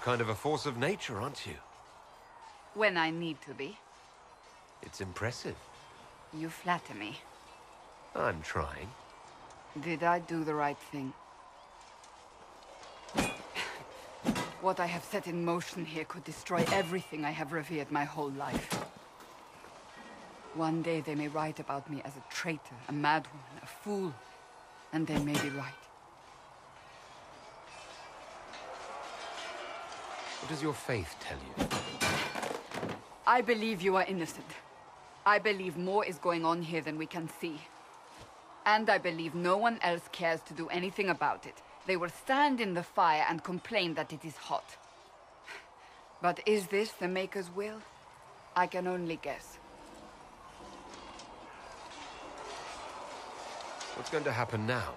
kind of a force of nature, aren't you? When I need to be. It's impressive. You flatter me. I'm trying. Did I do the right thing? What I have set in motion here could destroy everything I have revered my whole life. One day they may write about me as a traitor, a madwoman, a fool, and they may be right. What does your faith tell you? I believe you are innocent. I believe more is going on here than we can see. And I believe no one else cares to do anything about it. They will stand in the fire and complain that it is hot. But is this the Maker's will? I can only guess. What's going to happen now?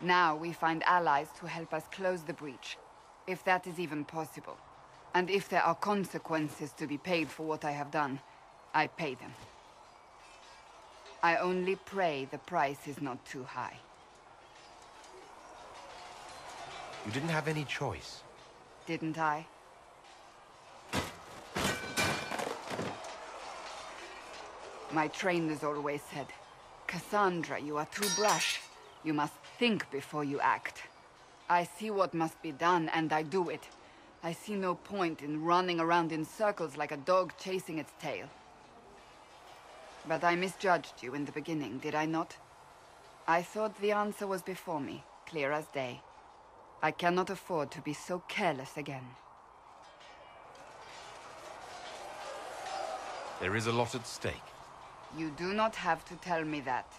Now we find allies to help us close the breach. If that is even possible. And if there are consequences to be paid for what I have done, I pay them. I only pray the price is not too high. You didn't have any choice. Didn't I? My trainers always said, Cassandra, you are too brash. You must think before you act. I see what must be done, and I do it. I see no point in running around in circles like a dog chasing its tail. But I misjudged you in the beginning, did I not? I thought the answer was before me, clear as day. I cannot afford to be so careless again. There is a lot at stake. You do not have to tell me that.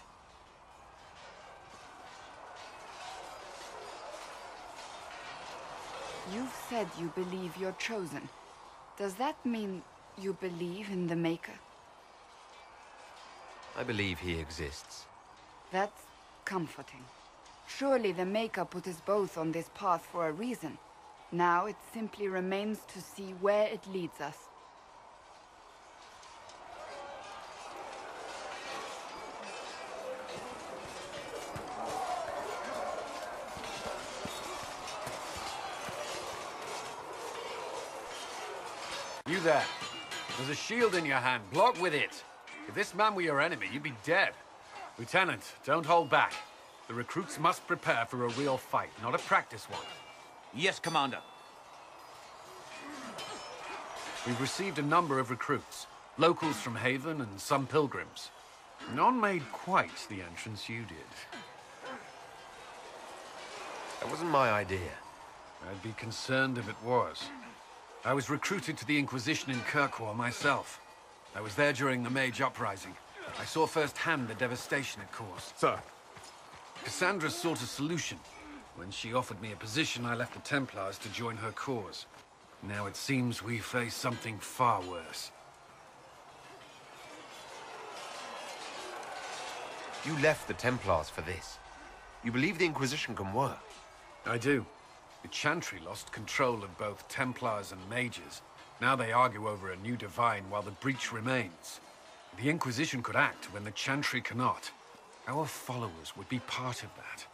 You've said you believe you're chosen. Does that mean you believe in the Maker? I believe he exists. That's comforting. Surely the Maker put us both on this path for a reason. Now it simply remains to see where it leads us. You there. There's a shield in your hand. Block with it. If this man were your enemy, you'd be dead. Lieutenant, don't hold back. The recruits must prepare for a real fight, not a practice one. Yes, Commander. We've received a number of recruits. Locals from Haven and some pilgrims. None made quite the entrance you did. That wasn't my idea. I'd be concerned if it was. I was recruited to the Inquisition in Kirkwall myself. I was there during the Mage Uprising. I saw firsthand the devastation it caused. Sir. Cassandra sought a solution. When she offered me a position, I left the Templars to join her cause. Now it seems we face something far worse. You left the Templars for this. You believe the Inquisition can work? I do. The Chantry lost control of both Templars and Mages. Now they argue over a new Divine while the breach remains. The Inquisition could act when the Chantry cannot. Our followers would be part of that.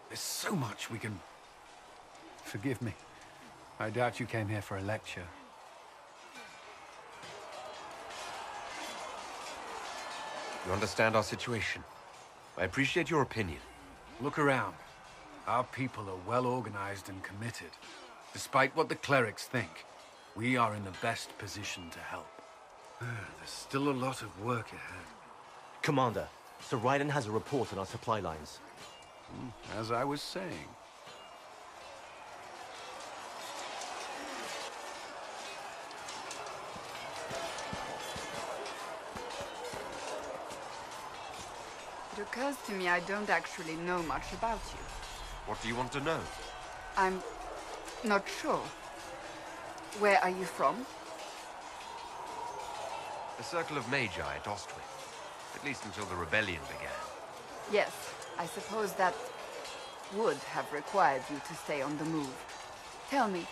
There's so much we can... Forgive me. I doubt you came here for a lecture. You understand our situation. I appreciate your opinion. Look around. Our people are well organized and committed. Despite what the clerics think, we are in the best position to help. There's still a lot of work ahead. Commander, Sir Raiden has a report on our supply lines. As I was saying. It occurs to me I don't actually know much about you. What do you want to know? I'm not sure. Where are you from? The Circle of Magi at Ostwick. At least until the rebellion began. Yes, I suppose that would have required you to stay on the move. Tell me,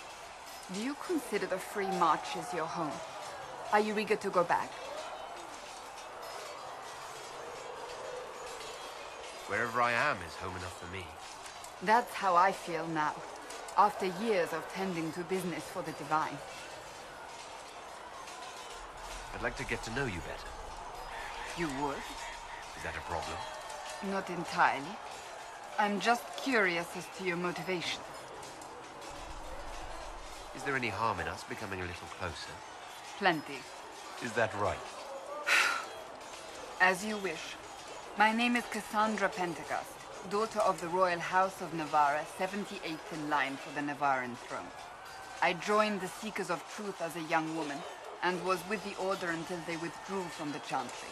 do you consider the Free Marches your home? Are you eager to go back? Wherever I am is home enough for me. That's how I feel now. after years of tending to business for the Divine. I'd like to get to know you better. You would? Is that a problem? Not entirely. I'm just curious as to your motivation. Is there any harm in us becoming a little closer? Plenty. Is that right? As you wish. My name is Cassandra Pentecost, daughter of the Royal House of Navarra, 78th in line for the Navarran throne. I joined the Seekers of Truth as a young woman, and was with the Order until they withdrew from the Chantry.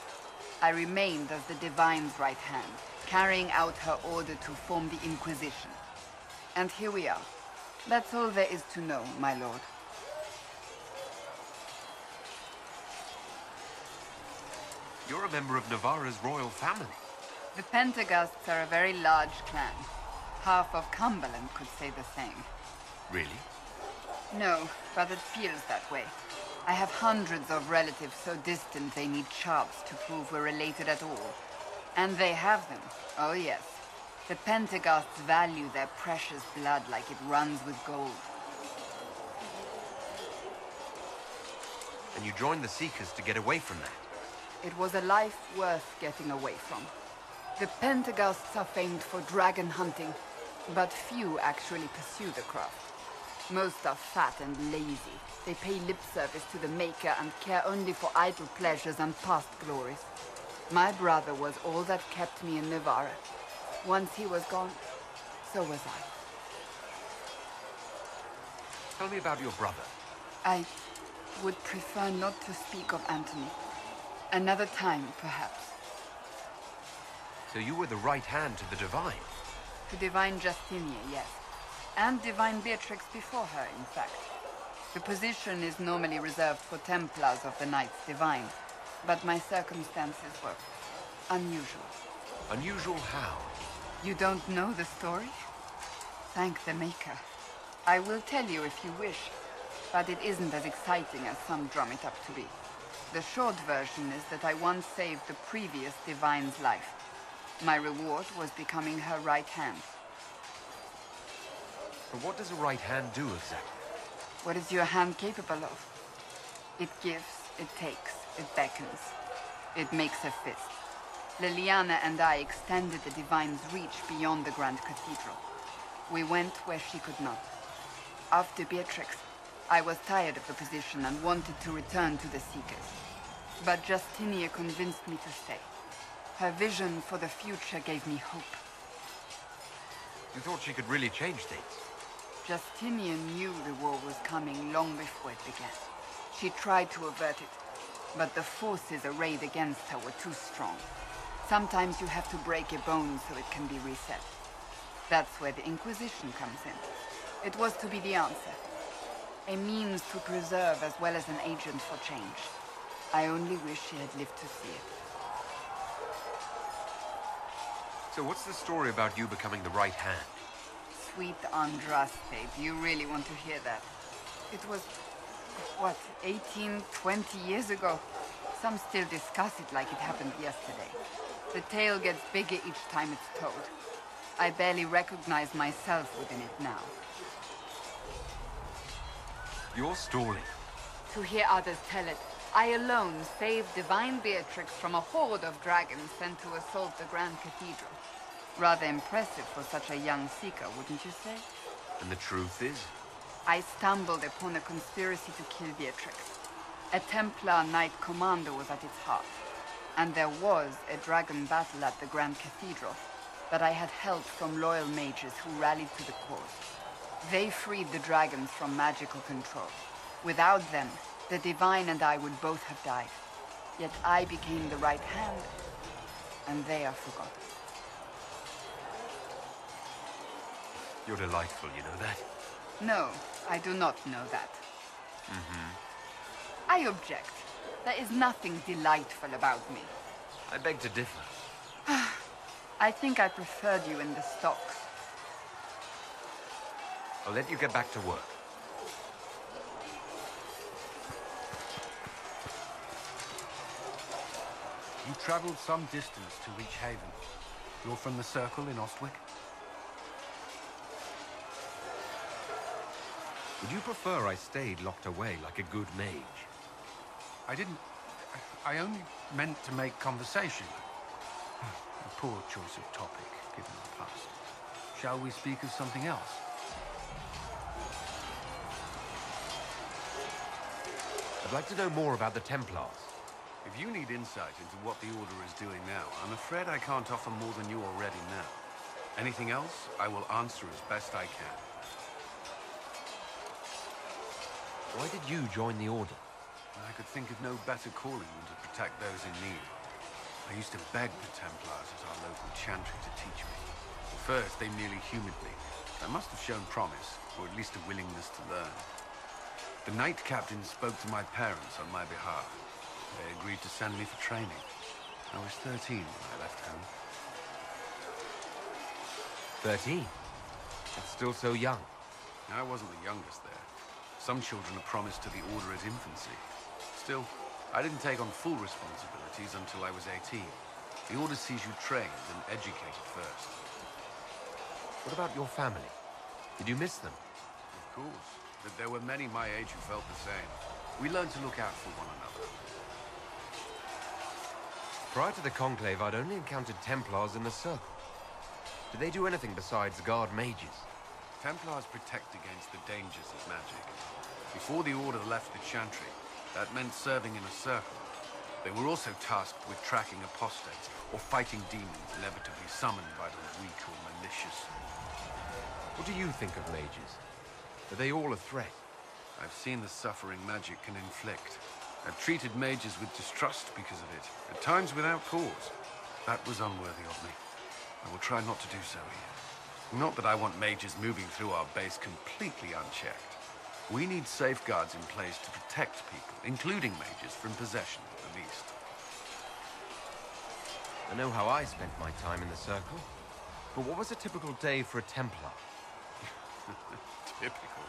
I remained as the Divine's right hand, carrying out her order to form the Inquisition. And here we are. That's all there is to know, my lord. You're a member of Navarra's royal family. The Pentecosts are a very large clan. Half of Cumberland could say the same. Really? No, but it feels that way. I have hundreds of relatives so distant they need charts to prove we're related at all. And they have them. Oh yes. The Pentecosts value their precious blood like it runs with gold. And you joined the Seekers to get away from that. It was a life worth getting away from. The Pentecosts are famed for dragon hunting, but few actually pursue the craft. Most are fat and lazy. They pay lip service to the Maker and care only for idle pleasures and past glories. My brother was all that kept me in Navarra. Once he was gone, so was I. Tell me about your brother. I would prefer not to speak of Anthony. Another time, perhaps. So you were the right hand to the Divine? To Divine Justinia, yes. And Divine Beatrix before her, in fact. The position is normally reserved for Templars of the Knights Divine, but my circumstances were unusual. Unusual how? You don't know the story? Thank the Maker. I will tell you if you wish, but it isn't as exciting as some drum it up to be. The short version is that I once saved the previous Divine's life. My reward was becoming her right hand. But what does a right hand do exactly? What is your hand capable of? It gives, it takes, it beckons. It makes a fist. Liliana and I extended the Divine's reach beyond the Grand Cathedral. We went where she could not. After Beatrix, I was tired of the position and wanted to return to the Seekers. But Justinia convinced me to stay. Her vision for the future gave me hope. You thought she could really change things? Justinian knew the war was coming long before it began. She tried to avert it, but the forces arrayed against her were too strong. Sometimes you have to break a bone so it can be reset. That's where the Inquisition comes in. It was to be the answer. A means to preserve as well as an agent for change. I only wish she had lived to see it. So what's the story about you becoming the right hand? Sweet Andraste, do you really want to hear that? It was, what, 18, 20 years ago? Some still discuss it like it happened yesterday. The tale gets bigger each time it's told. I barely recognize myself within it now. You're stalling. To hear others tell it, I alone saved Divine Beatrix from a horde of dragons sent to assault the Grand Cathedral. Rather impressive for such a young seeker, wouldn't you say? And the truth is? I stumbled upon a conspiracy to kill Beatrix. A Templar Knight Commander was at its heart. And there was a dragon battle at the Grand Cathedral, but I had help from loyal mages who rallied to the cause. They freed the dragons from magical control. Without them, the Divine and I would both have died. Yet I became the right hand, and they are forgotten. You're delightful, you know that? No, I do not know that. I object. There is nothing delightful about me. I beg to differ. I think I preferred you in the stocks. I'll let you get back to work. You traveled some distance to reach Haven. You're from the Circle in Ostwick? Would you prefer I stayed locked away like a good mage? I didn't... I only meant to make conversation. A poor choice of topic, given the past. Shall we speak of something else? I'd like to know more about the Templars. If you need insight into what the Order is doing now, I'm afraid I can't offer more than you already know. Anything else, I will answer as best I can. Why did you join the Order? I could think of no better calling than to protect those in need. I used to beg the Templars at our local chantry to teach me. At first, they merely humored me. I must have shown promise, or at least a willingness to learn. The Knight Captain spoke to my parents on my behalf. They agreed to send me for training. I was 13 when I left home. 13? That's still so young. I wasn't the youngest there. Some children are promised to the Order at infancy. Still, I didn't take on full responsibilities until I was 18. The Order sees you trained and educated first. What about your family? Did you miss them? Of course, but there were many my age who felt the same. We learned to look out for one another. Prior to the Conclave, I'd only encountered Templars in the Circle. Do they do anything besides guard mages? Templars protect against the dangers of magic. Before the Order left the Chantry, that meant serving in a circle. They were also tasked with tracking apostates, or fighting demons inevitably summoned by the weak or malicious. What do you think of mages? Are they all a threat? I've seen the suffering magic can inflict. I've treated mages with distrust because of it, at times without cause. That was unworthy of me. I will try not to do so here. Not that I want mages moving through our base completely unchecked. We need safeguards in place to protect people, including mages, from possession at the least. I know how I spent my time in the Circle. But what was a typical day for a Templar? Typical.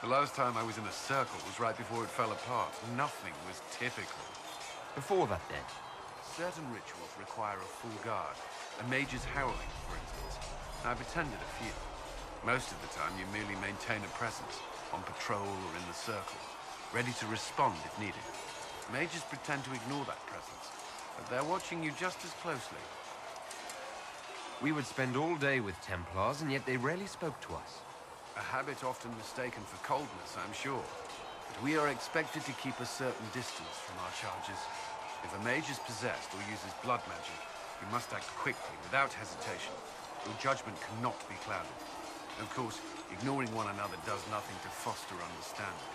The last time I was in a circle was right before it fell apart. Nothing was typical. Before that, then? Certain rituals require a full guard. A mage's howling, for instance. I've attended a few. Most of the time, you merely maintain a presence, on patrol or in the circle, ready to respond if needed. Mages pretend to ignore that presence, but they're watching you just as closely. We would spend all day with Templars, and yet they rarely spoke to us. A habit often mistaken for coldness, I'm sure. But we are expected to keep a certain distance from our charges. If a mage is possessed or uses blood magic, you must act quickly, without hesitation. Your judgment cannot be clouded. Of course, ignoring one another does nothing to foster understanding.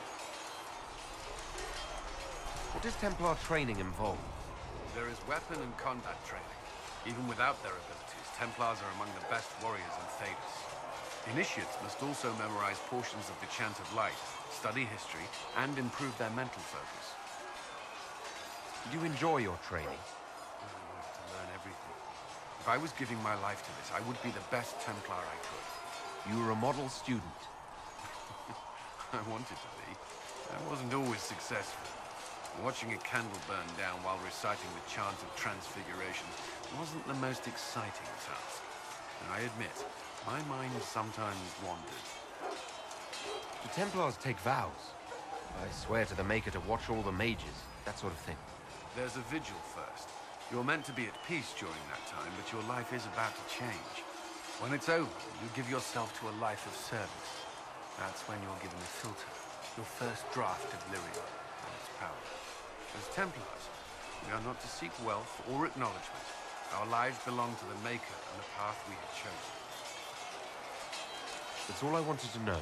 What does Templar training involve? There is weapon and combat training. Even without their abilities, Templars are among the best warriors in Thedas. Initiates must also memorize portions of the Chant of Light, study history, and improve their mental focus. Did you enjoy your training? I wanted to learn everything. If I was giving my life to this, I would be the best Templar I could. You were a model student. I wanted to be. I wasn't always successful. Watching a candle burn down while reciting the Chant of Transfiguration wasn't the most exciting task. And I admit, my mind sometimes wandered. Do Templars take vows? I swear to the Maker to watch all the mages, that sort of thing. There's a vigil first. You're meant to be at peace during that time, but your life is about to change. When it's over, you give yourself to a life of service. That's when you're given a filter, your first draft of lyrium and its power. As Templars, we are not to seek wealth or acknowledgement. Our lives belong to the Maker and the path we have chosen. That's all I wanted to know.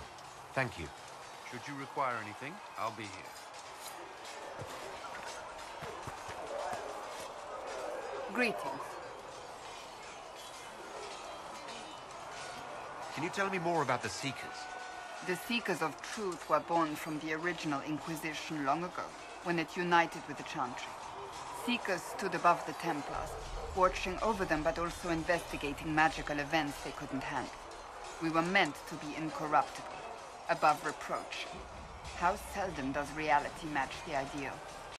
Thank you. Should you require anything, I'll be here. Greetings. Can you tell me more about the Seekers? The Seekers of Truth were born from the original Inquisition long ago, when it united with the Chantry. Seekers stood above the Templars, watching over them but also investigating magical events they couldn't handle. We were meant to be incorruptible, above reproach. How seldom does reality match the ideal?